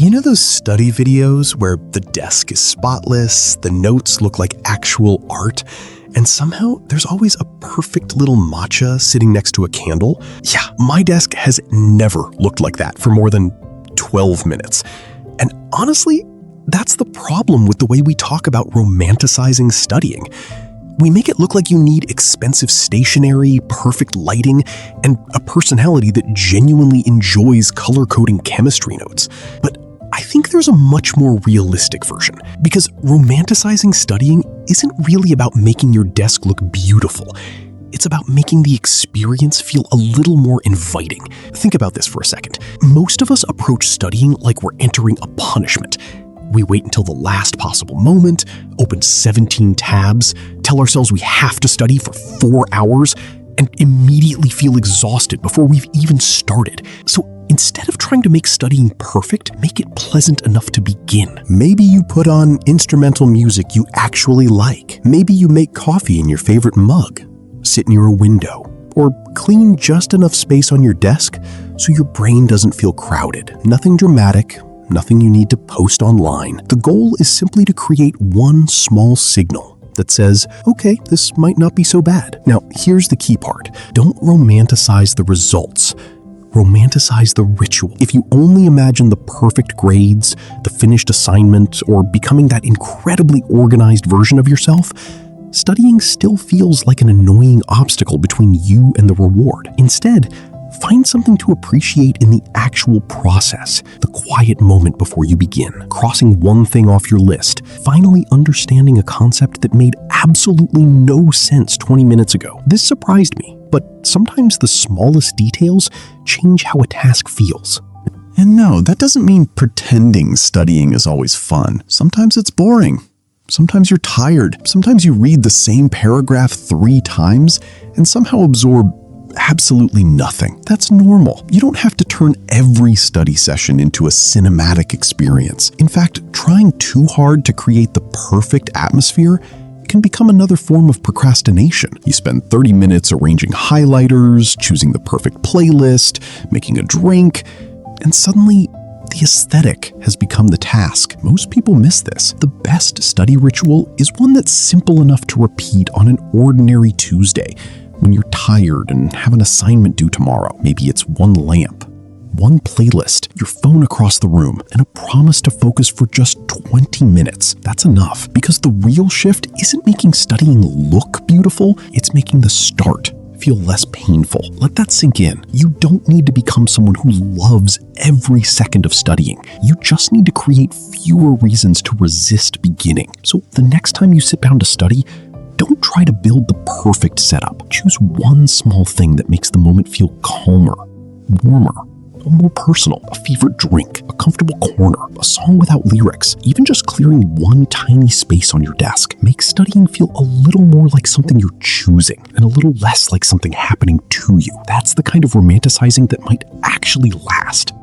You know those study videos where the desk is spotless, the notes look like actual art, and somehow there's always a perfect little matcha sitting next to a candle? Yeah, my desk has never looked like that for more than 12 minutes. And honestly, that's the problem with the way we talk about romanticizing studying. We make it look like you need expensive stationery, perfect lighting, and a personality that genuinely enjoys color-coding chemistry notes. But I think there's a much more realistic version, because romanticizing studying isn't really about making your desk look beautiful. It's about making the experience feel a little more inviting. Think about this for a second. Most of us approach studying like we're entering a punishment. We wait until the last possible moment, open 17 tabs, tell ourselves we have to study for 4 hours, and immediately feel exhausted before we've even started. So instead of trying to make studying perfect, make it pleasant enough to begin. Maybe you put on instrumental music you actually like. Maybe you make coffee in your favorite mug, sit near a window, or clean just enough space on your desk so your brain doesn't feel crowded. Nothing dramatic. Nothing you need to post online. The goal is simply to create one small signal that says, okay, this might not be so bad. Now, here's the key part. Don't romanticize the results. Romanticize the ritual. If you only imagine the perfect grades, the finished assignment, or becoming that incredibly organized version of yourself, studying still feels like an annoying obstacle between you and the reward. Instead, find something to appreciate in the actual process, the quiet moment before you begin, crossing one thing off your list, finally understanding a concept that made absolutely no sense 20 minutes ago. This surprised me, but sometimes the smallest details change how a task feels. And no, that doesn't mean pretending studying is always fun. Sometimes it's boring. Sometimes you're tired. Sometimes you read the same paragraph 3 times and somehow absorb absolutely nothing. That's normal. You don't have to turn every study session into a cinematic experience. In fact, trying too hard to create the perfect atmosphere can become another form of procrastination. You spend 30 minutes arranging highlighters, choosing the perfect playlist, making a drink, and suddenly the aesthetic has become the task. Most people miss this. The best study ritual is one that's simple enough to repeat on an ordinary Tuesday, when you're tired and have an assignment due tomorrow. Maybe it's one lamp, one playlist, your phone across the room, and a promise to focus for just 20 minutes. That's enough, because the real shift isn't making studying look beautiful, it's making the start feel less painful. Let that sink in. You don't need to become someone who loves every second of studying. You just need to create fewer reasons to resist beginning. So the next time you sit down to study, don't try to build the perfect setup. Choose one small thing that makes the moment feel calmer, warmer, more personal. A favorite drink, a comfortable corner, a song without lyrics. Even just clearing one tiny space on your desk makes studying feel a little more like something you're choosing and a little less like something happening to you. That's the kind of romanticizing that might actually last.